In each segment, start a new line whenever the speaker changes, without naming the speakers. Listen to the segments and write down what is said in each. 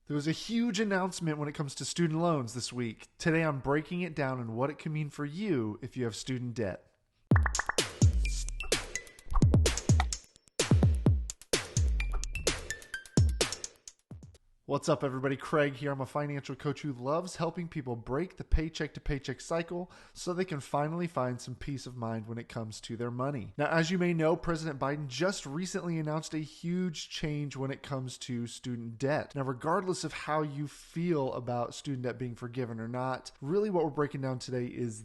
There was a huge announcement when it comes to student loans this week. Today I'm breaking it down and what it can mean for you if you have student debt. What's up, everybody? Craig here. I'm a financial coach who loves helping people break the paycheck to paycheck cycle so they can finally find some peace of mind when it comes to their money. Now, as you may know, President Biden just recently announced a huge change when it comes to student debt. Now, regardless of how you feel about student debt being forgiven or not, really what we're breaking down today is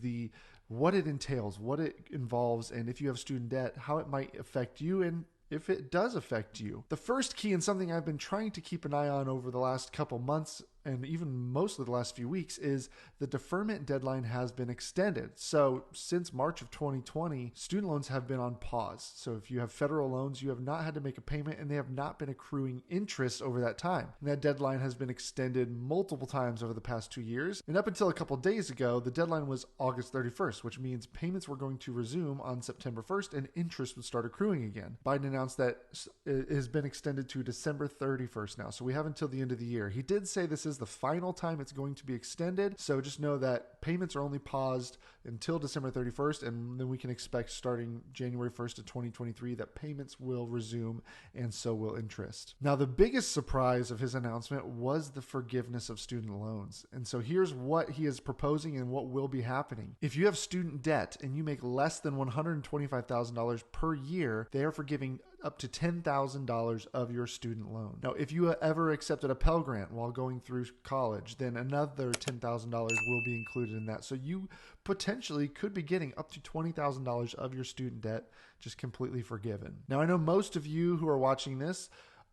what it entails, what it involves, and if you have student debt, how it might affect you and if it does affect you. The first key, and something I've been trying to keep an eye on over the last couple months and even mostly the last few weeks, is the deferment deadline has been extended. So since March of 2020, student loans have been on pause. So if you have federal loans, you have not had to make a payment and they have not been accruing interest over that time. And that deadline has been extended multiple times over the past 2 years. And up until a couple days ago, the deadline was August 31st, which means payments were going to resume on September 1st and interest would start accruing again. Biden announced that it has been extended to December 31st now. So we have until the end of the year. He did say this is the final time it's going to be extended. So just know that payments are only paused until December 31st, and then we can expect starting January 1st of 2023 that payments will resume and so will interest. Now, the biggest surprise of his announcement was the forgiveness of student loans. And so here's what he is proposing and what will be happening. If you have student debt and you make less than $125,000 per year, they are forgiving up to $10,000 of your student loan. Now, if you ever accepted a Pell Grant while going through college, then another $10,000 will be included in that. So you potentially could be getting up to $20,000 of your student debt just completely forgiven. Now, I know most of you who are watching this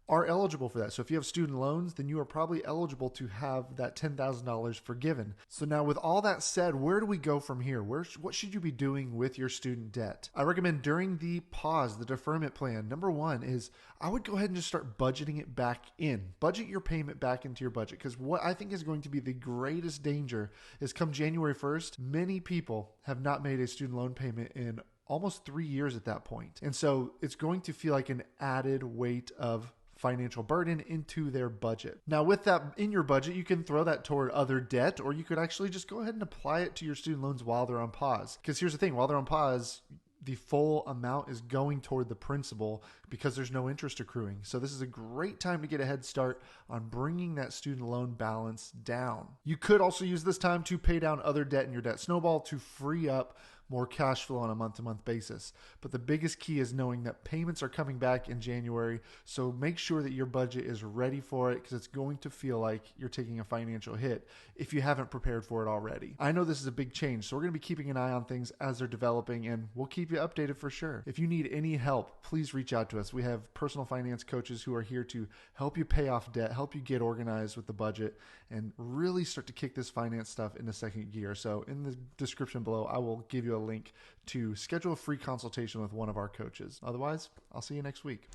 are eligible for that. So if you have student loans, then you are probably eligible to have that $10,000 forgiven. So now with all that said, where do we go from here? What should you be doing with your student debt? I recommend during the pause, the deferment plan, number one is I would go ahead and just start budgeting it back in. Budget your payment back into your budget, because what I think is going to be the greatest danger is come January 1st, many people have not made a student loan payment in almost 3 years at that point. And so it's going to feel like an added weight of financial burden into their budget. Now, with that in your budget, you can throw that toward other debt, or you could actually just go ahead and apply it to your student loans while they're on pause. Because here's the thing, while they're on pause, the full amount is going toward the principal because there's no interest accruing. So this is a great time to get a head start on bringing that student loan balance down. You could also use this time to pay down other debt in your debt snowball to free up more cash flow on a month-to-month basis. But the biggest key is knowing that payments are coming back in January. So make sure that your budget is ready for it, because it's going to feel like you're taking a financial hit if you haven't prepared for it already. I know this is a big change, so we're going to be keeping an eye on things as they're developing, and we'll keep you updated for sure. If you need any help, please reach out to us. We have personal finance coaches who are here to help you pay off debt, help you get organized with the budget, and really start to kick this finance stuff into second gear. So in the description below, I will give you a link to schedule a free consultation with one of our coaches. Otherwise, I'll see you next week.